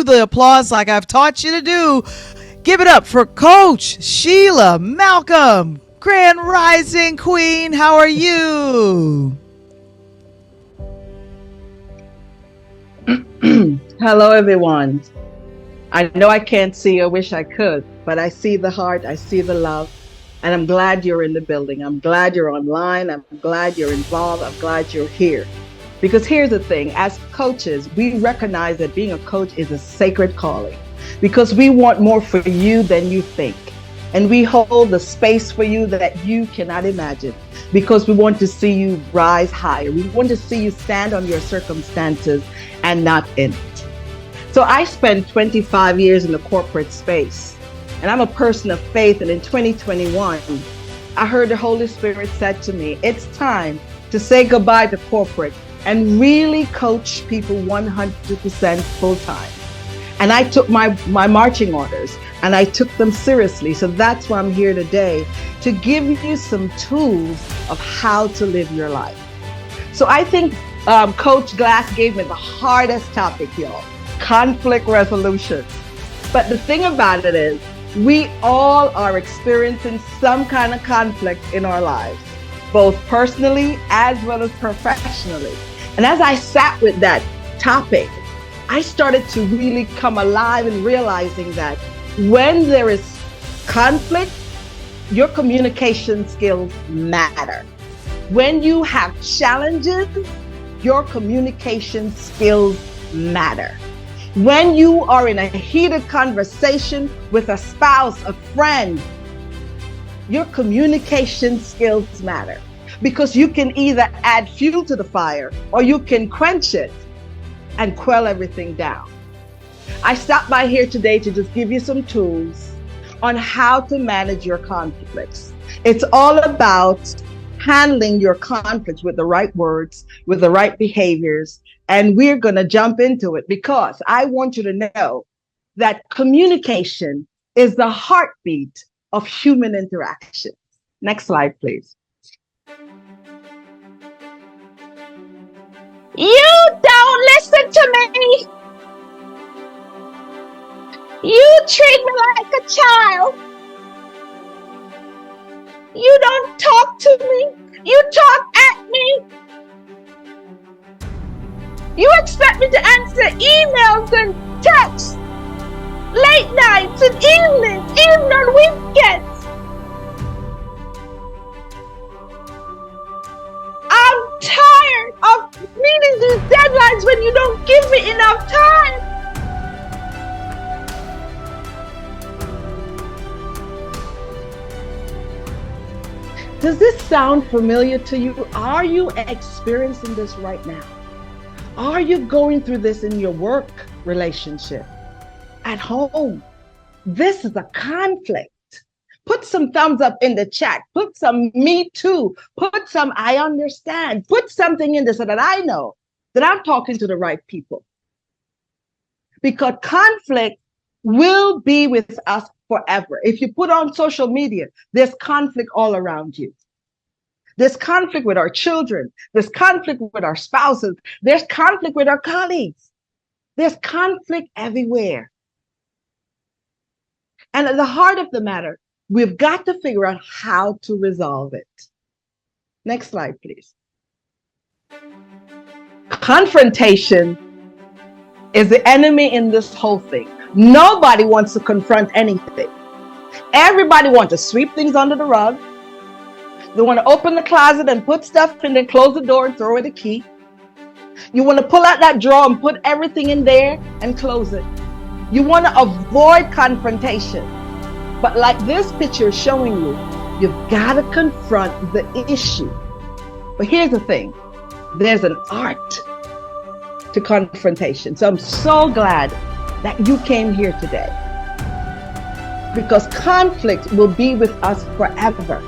the applause like I've taught you to do. Give it up for Coach Sheila Malcolm. Grand Rising Queen, how are you? Hello, everyone. I know I can't see, I wish I could, but I see the heart, I see the love, and I'm glad you're in the building. I'm glad you're online. I'm glad you're involved. I'm glad you're here. Because here's the thing, as coaches, we recognize that being a coach is a sacred calling because we want more for you than you think. And we hold the space for you that you cannot imagine because we want to see you rise higher. We want to see you stand on your circumstances and not in it. So I spent 25 years in the corporate space and I'm a person of faith. And in 2021, I heard the Holy Spirit said to me, it's time to say goodbye to corporate and really coach people 100% full time. And I took my marching orders and I took them seriously. So that's why I'm here today to give you some tools of how to live your life. So I think Coach Glass gave me the hardest topic, y'all, conflict resolution. But the thing about it is we all are experiencing some kind of conflict in our lives, both personally as well as professionally. And as I sat with that topic, I started to really come alive and realizing that when there is conflict, your communication skills matter. When you have challenges, your communication skills matter. When you are in a heated conversation with a spouse, a friend, your communication skills matter because you can either add fuel to the fire or you can quench it and quell everything down. I stopped by here today to just give you some tools on how to manage your conflicts. It's all about handling your conflicts with the right words, with the right behaviors, and we're going to jump into it because I want you to know that communication is the heartbeat of human interaction. Next slide, please. You don't listen to me. You treat me like a child. You don't talk to me. You talk at me. You expect me to answer emails and texts late nights and evenings, even on weekends. I'm tired of meeting these deadlines when you don't give me enough time. Does this sound familiar to you? Are you experiencing this right now? Are you going through this in your work relationship? At home? This is a conflict. Put some thumbs up in the chat. Put some me too. Put some I understand. Put something in there so that I know that I'm talking to the right people. Because conflict will be with us forever. If you put on social media, there's conflict all around you. There's conflict with our children. There's conflict with our spouses. There's conflict with our colleagues. There's conflict everywhere. And at the heart of the matter, we've got to figure out how to resolve it. Next slide, please. Confrontation is the enemy in this whole thing. Nobody wants to confront anything. Everybody wants to sweep things under the rug. They want to open the closet and put stuff in there, close the door and throw away the key. You want to pull out that drawer and put everything in there and close it. You want to avoid confrontation. But like this picture is showing you, you've got to confront the issue. But here's the thing. There's an art to confrontation. So I'm so glad that you came here today. Because conflict will be with us forever.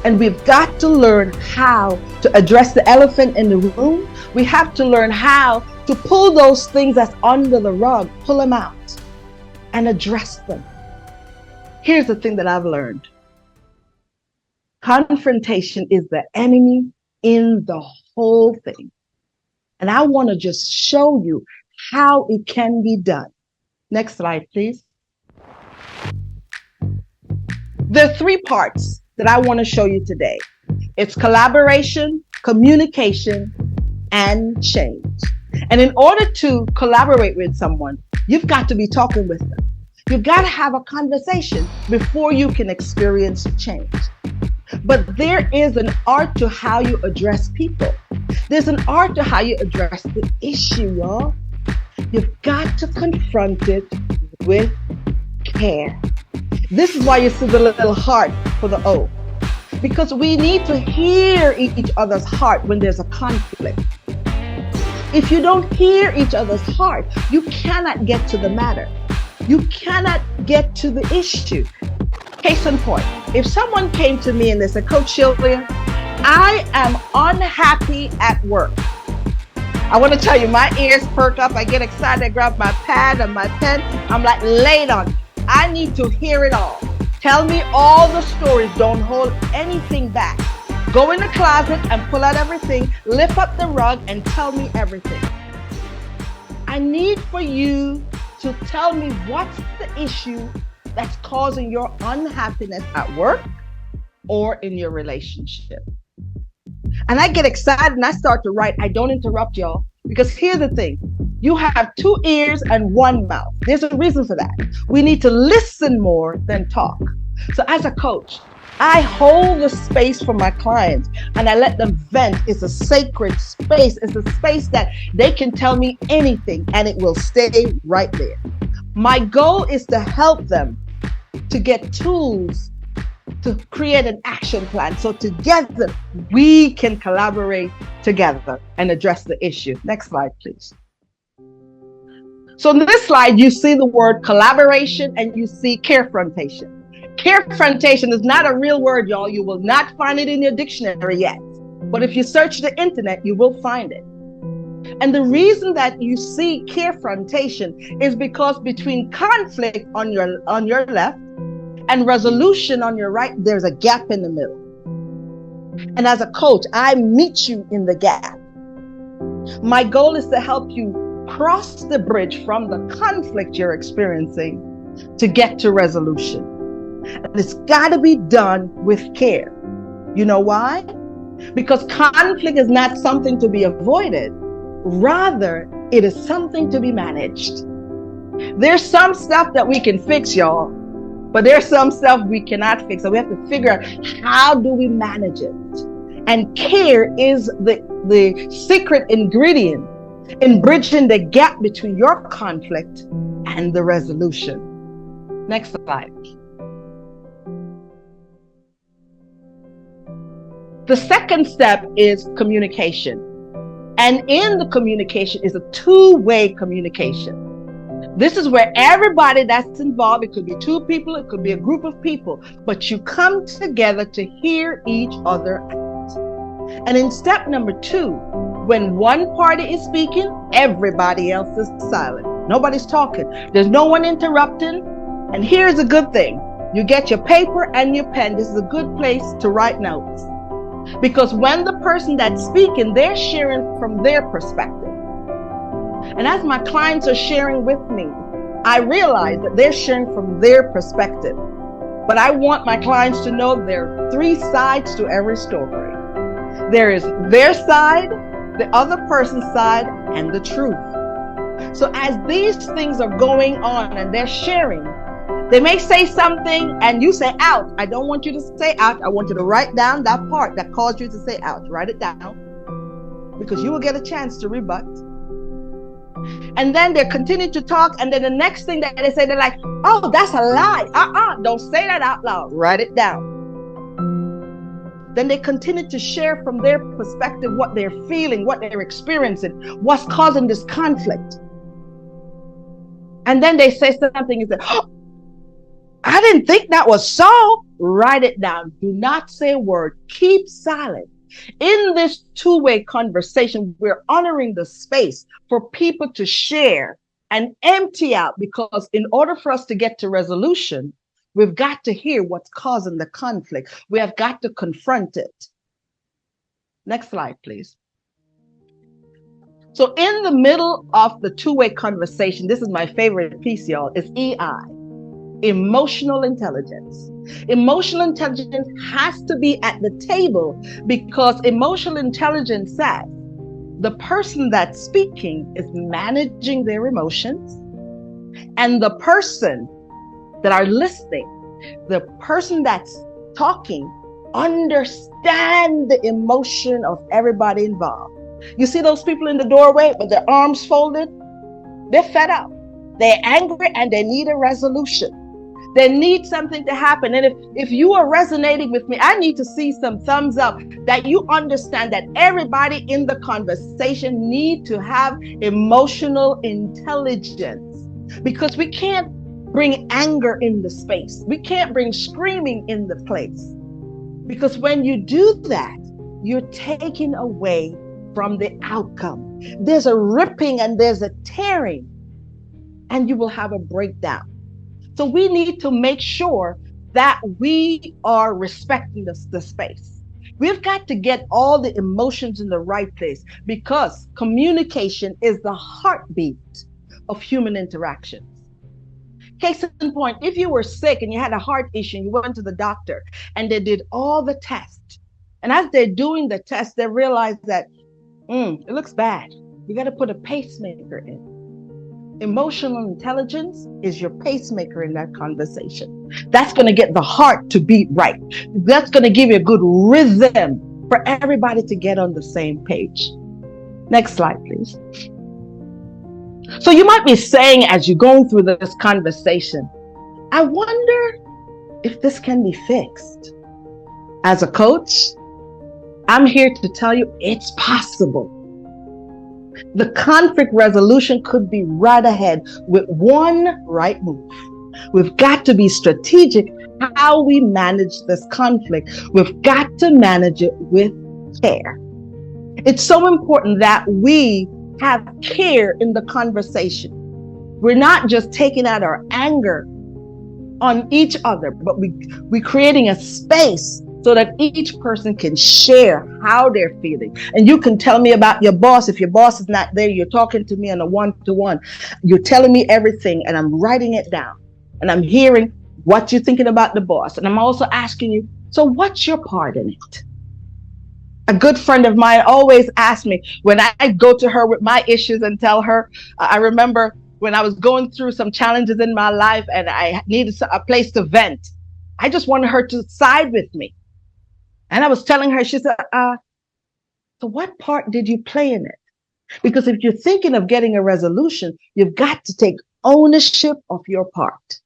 And we've got to learn how to address the elephant in the room. We have to learn how to pull those things that's under the rug, pull them out and address them. Here's the thing that I've learned. Confrontation is the enemy in the whole thing. And I want to just show you how it can be done. Next slide, please. There are three parts that I want to show you today. It's collaboration, communication, and change. And in order to collaborate with someone, you've got to be talking with them. You've got to have a conversation before you can experience change. But there is an art to how you address people. There's an art to how you address the issue, y'all. You've got to confront it with care. This is why you see the little heart for the O. Because we need to hear each other's heart when there's a conflict. If you don't hear each other's heart, you cannot get to the matter. You cannot get to the issue. Case in point, if someone came to me and they said, Coach Sylvia, I am unhappy at work. I want to tell you, my ears perk up. I get excited. I grab my pad and my pen. I'm like, lay it on. I need to hear it all. Tell me all the stories. Don't hold anything back. Go in the closet and pull out everything. Lift up the rug and tell me everything. I need for you to tell me what's the issue that's causing your unhappiness at work or in your relationship. And I get excited and I start to write. I don't interrupt y'all, because here's the thing. You have 2 ears and 1 mouth. There's a reason for that. We need to listen more than talk. So as a coach, I hold the space for my clients and I let them vent. It's a sacred space. It's a space that they can tell me anything and it will stay right there. My goal is to help them to get tools to create an action plan. So together we can collaborate together and address the issue. Next slide, please. So in this slide, you see the word collaboration and you see carefrontation. Carefrontation is not a real word, y'all. You will not find it in your dictionary yet. But if you search the internet, you will find it. And the reason that you see carefrontation is because between conflict on your left and resolution on your right, there's a gap in the middle. And as a coach, I meet you in the gap. My goal is to help you cross the bridge from the conflict you're experiencing to get to resolution. And it's got to be done with care. You know why? Because conflict is not something to be avoided. Rather, it is something to be managed. There's some stuff that we can fix, y'all, but there's some stuff we cannot fix. So we have to figure out, how do we manage it? And care is the secret ingredient in bridging the gap between your conflict and the resolution. Next slide. The second step is communication. And in the communication is a two-way communication. This is where everybody that's involved, it could be 2 people, it could be a group of people, but you come together to hear each other out. And in step number 2, when one party is speaking, everybody else is silent. Nobody's talking. There's no one interrupting. And here's a good thing. You get your paper and your pen. This is a good place to write notes. Because when the person that's speaking, they're sharing from their perspective. And as my clients are sharing with me, I realize that they're sharing from their perspective. But I want my clients to know there are 3 sides to every story. There is their side, the other person's side, and the truth. So as these things are going on and they're sharing, they may say something and you say out. I don't want you to say out. I want you to write down that part that caused you to say out. Write it down, because you will get a chance to rebut. And then they continue to talk, and then the next thing that they say, they're like, oh, that's a lie. Don't say that out loud. Write it down. Then they continue to share from their perspective what they're feeling, what they're experiencing, what's causing this conflict. And then they say something and say, oh, I didn't think that was so. Write it down. Do not say a word. Keep silent. In this two-way conversation, we're honoring the space for people to share and empty out, because in order for us to get to resolution, we've got to hear what's causing the conflict. We have got to confront it. Next slide, please. So in the middle of the two-way conversation, this is my favorite piece, y'all, is EI, emotional intelligence. Emotional intelligence has to be at the table because emotional intelligence says the person that's speaking is managing their emotions, and the person that are listening, the person that's talking, understand the emotion of everybody involved. You see those people in the doorway with their arms folded? They're fed up. They're angry and they need a resolution. They need something to happen. And if you are resonating with me, I need to see some thumbs up that you understand that everybody in the conversation need to have emotional intelligence, because we can't bring anger in the space. We can't bring screaming in the place, because when you do that, you're taking away from the outcome. There's a ripping and there's a tearing, and you will have a breakdown. So we need to make sure that we are respecting the space. We've got to get all the emotions in the right place, because communication is the heartbeat of human interactions. Case in point, if you were sick and you had a heart issue and you went to the doctor and they did all the tests, and as they're doing the test, they realized that it looks bad. You got to put a pacemaker in. Emotional intelligence is your pacemaker in that conversation. That's going to get the heart to beat right. That's going to give you a good rhythm for everybody to get on the same page. Next slide, please. So you might be saying, as you're going through this conversation, I wonder if this can be fixed. As a coach, I'm here to tell you it's possible. The conflict resolution could be right ahead with one right move. We've got to be strategic how we manage this conflict. We've got to manage it with care. It's so important that we have care in the conversation. We're not just taking out our anger on each other, but we're creating a space so that each person can share how they're feeling. And you can tell me about your boss. If your boss is not there, you're talking to me on a one-to-one. You're telling me everything, and I'm writing it down. And I'm hearing what you're thinking about the boss. And I'm also asking you, so what's your part in it? A good friend of mine always asks me when I go to her with my issues and tell her, I remember when I was going through some challenges in my life and I needed a place to vent. I just wanted her to side with me. And I was telling her, she said, so what part did you play in it? Because if you're thinking of getting a resolution, you've got to take ownership of your part.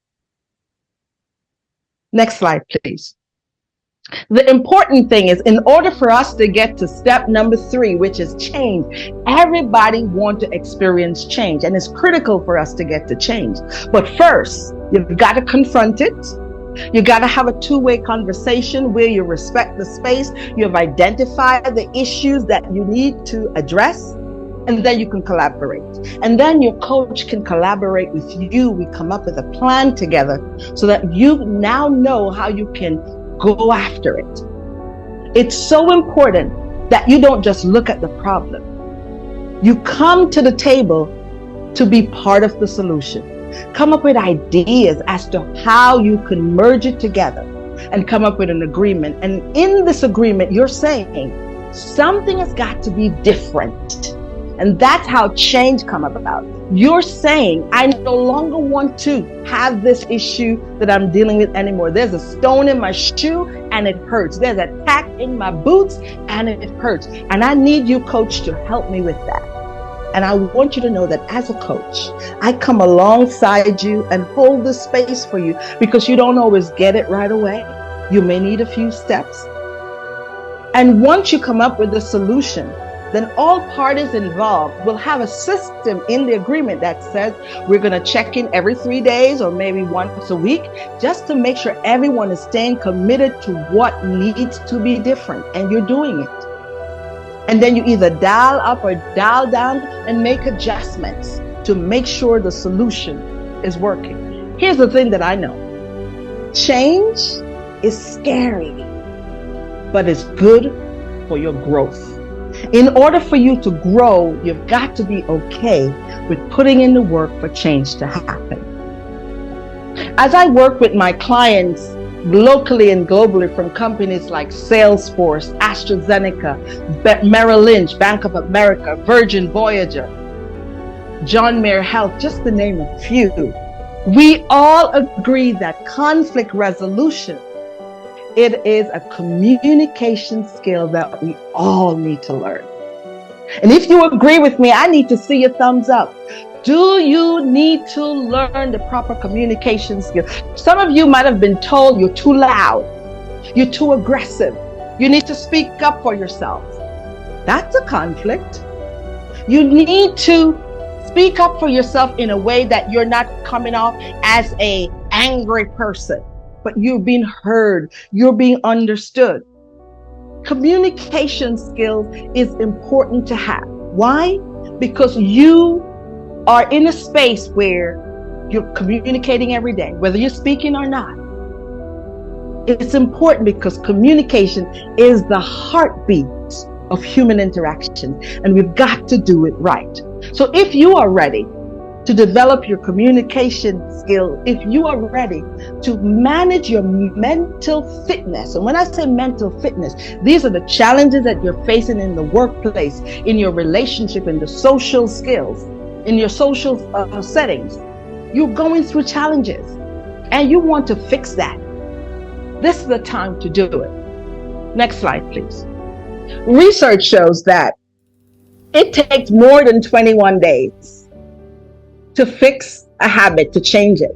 Next slide, please. The important thing is, in order for us to get to step number 3, which is change, everybody wants to experience change, and it's critical for us to get to change. But first, you've got to confront it. You got to have a two-way conversation where you respect the space. You've identified the issues that you need to address, and then you can collaborate. And then your coach can collaborate with you. We come up with a plan together so that you now know how you can go after it. It's so important that you don't just look at the problem. You come to the table to be part of the solution. Come up with ideas as to how you can merge it together and come up with an agreement. And in this agreement, you're saying something has got to be different. And that's how change come about. You're saying, I no longer want to have this issue that I'm dealing with anymore. There's a stone in my shoe and it hurts. There's a tack in my boots and it hurts. And I need you, coach, to help me with that. And I want you to know that as a coach, I come alongside you and hold the space for you, because you don't always get it right away. You may need a few steps. And once you come up with the solution, then all parties involved will have a system in the agreement that says we're going to check in every 3 days or maybe once a week, just to make sure everyone is staying committed to what needs to be different, and you're doing it. And then you either dial up or dial down and make adjustments to make sure the solution is working. Here's the thing that I know. Change is scary, but it's good for your growth. In order for you to grow, you've got to be okay with putting in the work for change to happen. As I work with my clients locally and globally from companies like Salesforce, AstraZeneca, Merrill Lynch, Bank of America, Virgin Voyager, John Muir Health, just to name a few, we all agree that conflict resolution, it is a communication skill that we all need to learn. And if you agree with me, I need to see your thumbs up. Do you need to learn the proper communication skill? Some of you might have been told you're too loud, you're too aggressive, you need to speak up for yourself. That's a conflict. You need to speak up for yourself in a way that you're not coming off as an angry person, but you're being heard, you're being understood. Communication skills is important to have. Why? Because you are in a space where you're communicating every day, whether you're speaking or not. It's important because communication is the heartbeat of human interaction, and we've got to do it right. So if you are ready to develop your communication skill, if you are ready to manage your mental fitness, and when I say mental fitness, these are the challenges that you're facing in the workplace, in your relationship, in the social skills, in your social settings. You're going through challenges and you want to fix that. This is the time to do it. Next slide, please. Research shows that it takes more than 21 days to fix a habit, to change it.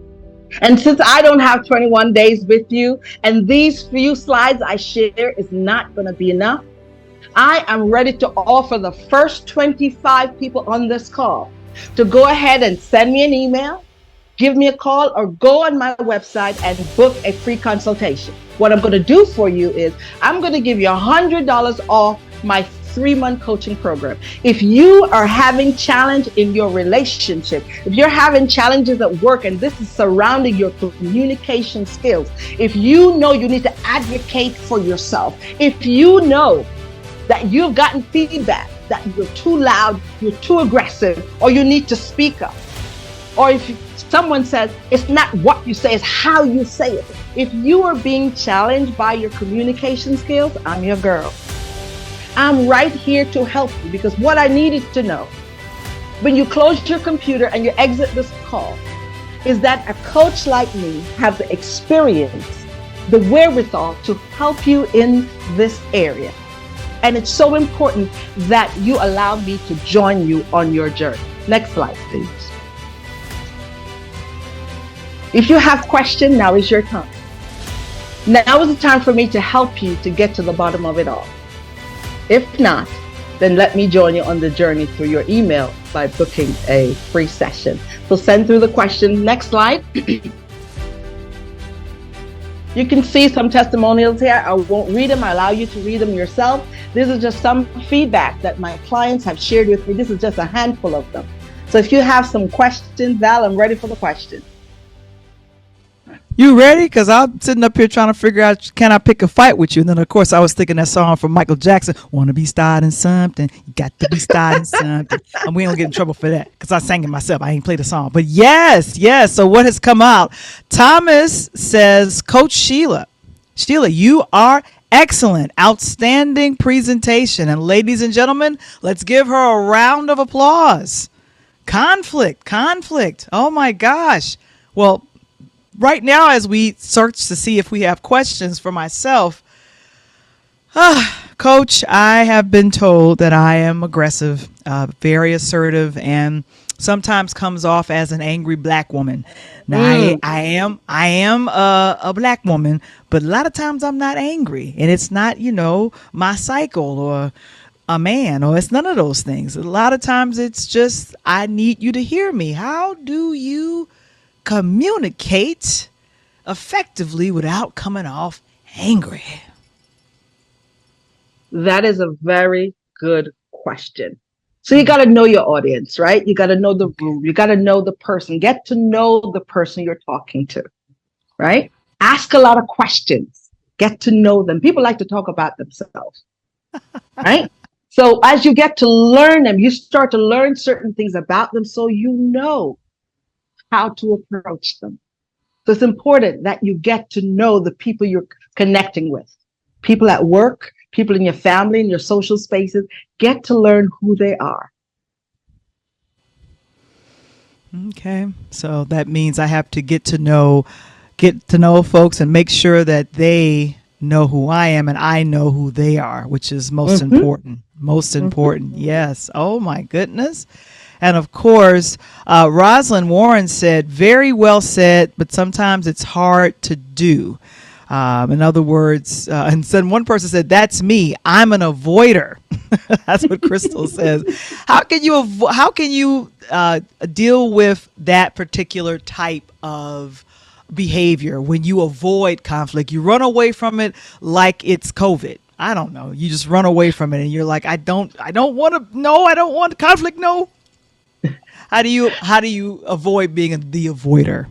And since I don't have 21 days with you, and these few slides I share is not going to be enough, I am ready to offer the first 25 people on this call to go ahead and send me an email, give me a call, or go on my website and book a free consultation. What I'm going to do for you is I'm going to give you $100 off my 3-month coaching program. If you are having challenge in your relationship, if you're having challenges at work and this is surrounding your communication skills, if you know you need to advocate for yourself, if you know that you've gotten feedback that you're too loud, you're too aggressive, or you need to speak up, or if someone says it's not what you say, it's how you say it. If you are being challenged by your communication skills, I'm your girl. I'm right here to help you, because what I needed to know when you close your computer and you exit this call is that a coach like me has the experience, the wherewithal to help you in this area. And it's so important that you allow me to join you on your journey. Next slide, please. If you have questions, now is your time. Now is the time for me to help you to get to the bottom of it all. If not, then let me join you on the journey through your email by booking a free session. So send through the question. Next slide. You can see some testimonials here. I won't read them. I allow you to read them yourself. This is just some feedback that my clients have shared with me. This is just a handful of them. So if you have some questions, Val, I'm ready for the question. You ready? Because I'm sitting up here trying to figure out, can I pick a fight with you? And then, of course, I was thinking that song from Michael Jackson, want to be starting something. You got to be starting something. And we don't get in trouble for that because I sang it myself. I ain't played the song. But yes. So what has come out? Thomas says, Coach Sheila, you are excellent. Outstanding presentation. And ladies and gentlemen, let's give her a round of applause. Conflict. Oh, my gosh. Well, right now, as we search to see if we have questions for myself, Coach, I have been told that I am aggressive, very assertive, and sometimes comes off as an angry black woman. Now, I am a black woman, but a lot of times I'm not angry, and it's not, my cycle or a man, or it's none of those things. A lot of times it's just, I need you to hear me. How do you communicate effectively without coming off angry? That is a very good question. So you got to know your audience, right? You got to know the room. You got to know the person. Get to know the person you're talking to, right? Ask a lot of questions. Get to know them. People like to talk about themselves, right? So as you get to learn them, you start to learn certain things about them so you know how to approach them. So it's important that you get to know the people you're connecting with. People at work, people in your family, in your social spaces, get to learn who they are. Okay. So that means I have to get to know folks and make sure that they know who I am and I know who they are, which is most Mm-hmm. important. Most Mm-hmm. important. Yes. Oh my goodness. And of course, Rosalind Warren said, very well said, but sometimes it's hard to do. In other words, and then one person said, that's me. I'm an avoider. That's what Crystal says. How can you deal with that particular type of behavior when you avoid conflict? You run away from it like it's COVID. I don't know. You just run away from it and you're like, I don't want to, no, I don't want conflict. No. How do you avoid being the avoider?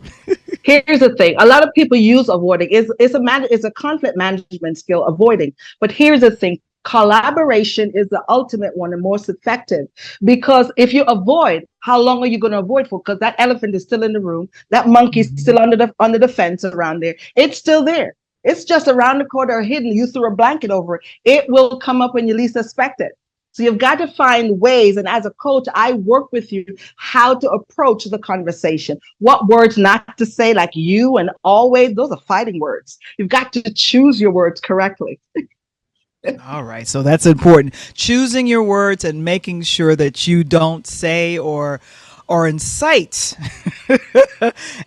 Here's the thing: a lot of people use avoiding. It's a conflict management skill, avoiding. But here's the thing: collaboration is the ultimate one and most effective. Because if you avoid, how long are you going to avoid for? Because that elephant is still in the room. That monkey's Mhm. still under the fence around there. It's still there. It's just around the corner or hidden. You threw a blanket over it. It will come up when you least expect it. So you've got to find ways. And as a coach, I work with you how to approach the conversation, what words not to say, like you and always. Those are fighting words. You've got to choose your words correctly. All right, so that's important. Choosing your words and making sure that you don't say or incite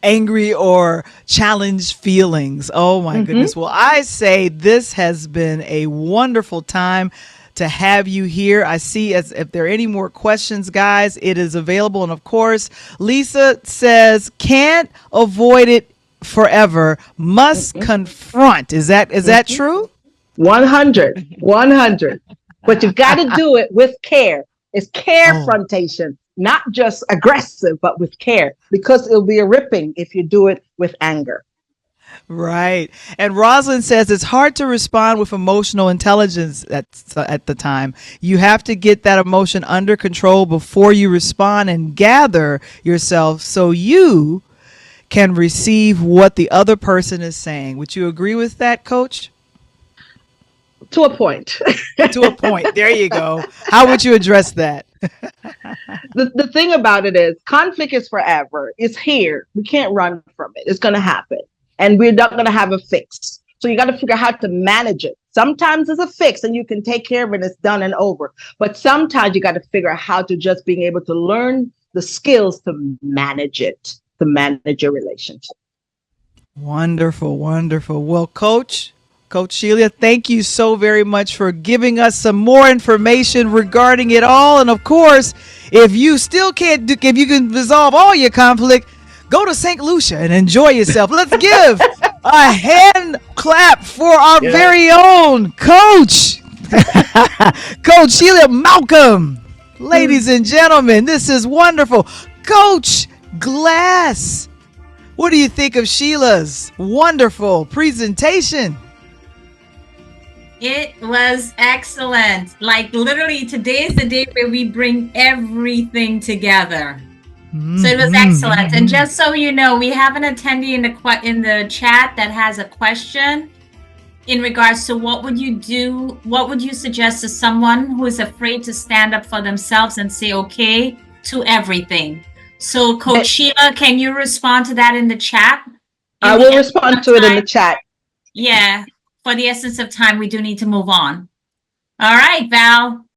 angry or challenge feelings. Oh my Mm-hmm. goodness. Well, I say this has been a wonderful time to have you here. I see as if there are any more questions, guys, it is available. And of course, Lisa says can't avoid it forever, must Mm-hmm. confront. Is that Mm-hmm. true? 100, 100. But you've got to do it with care. It's Oh, carefrontation, not just aggressive, but with care, because it'll be a ripping if you do it with anger. right. And Rosalind says it's hard to respond with emotional intelligence at the time. You have to get that emotion under control before you respond and gather yourself so you can receive what the other person is saying. Would you agree with that, Coach? To a point. To a point. There you go. How would you address that? The thing about it is conflict is forever. It's here. We can't run from it. It's going to happen. And we're not going to have a fix. So you got to figure out how to manage it. Sometimes it's a fix and you can take care of it and it's done and over. But sometimes you got to figure out how to just being able to learn the skills to manage it, to manage your relationship. Wonderful, wonderful. Well, Coach Sheila, thank you so very much for giving us some more information regarding it all. And of course, if you still can't do, if you can resolve all your conflict, go to St. Lucia and enjoy yourself. Let's give a hand clap for our Yeah. very own Coach, Coach Sheila Malcolm. Ladies and gentlemen, this is wonderful. Coach Glass. What do you think of Sheila's wonderful presentation? It was excellent. Like literally, today is the day where we bring everything together. So it was excellent. And just so you know, we have an attendee in the chat that has a question in regards to what would you do? What would you suggest to someone who is afraid to stand up for themselves and say okay to everything? So, Coach Sheila, can you respond to that in the chat? I In the will essence respond of to it in the time, chat. yeah. For the essence of time, we do need to move on. All right, Val.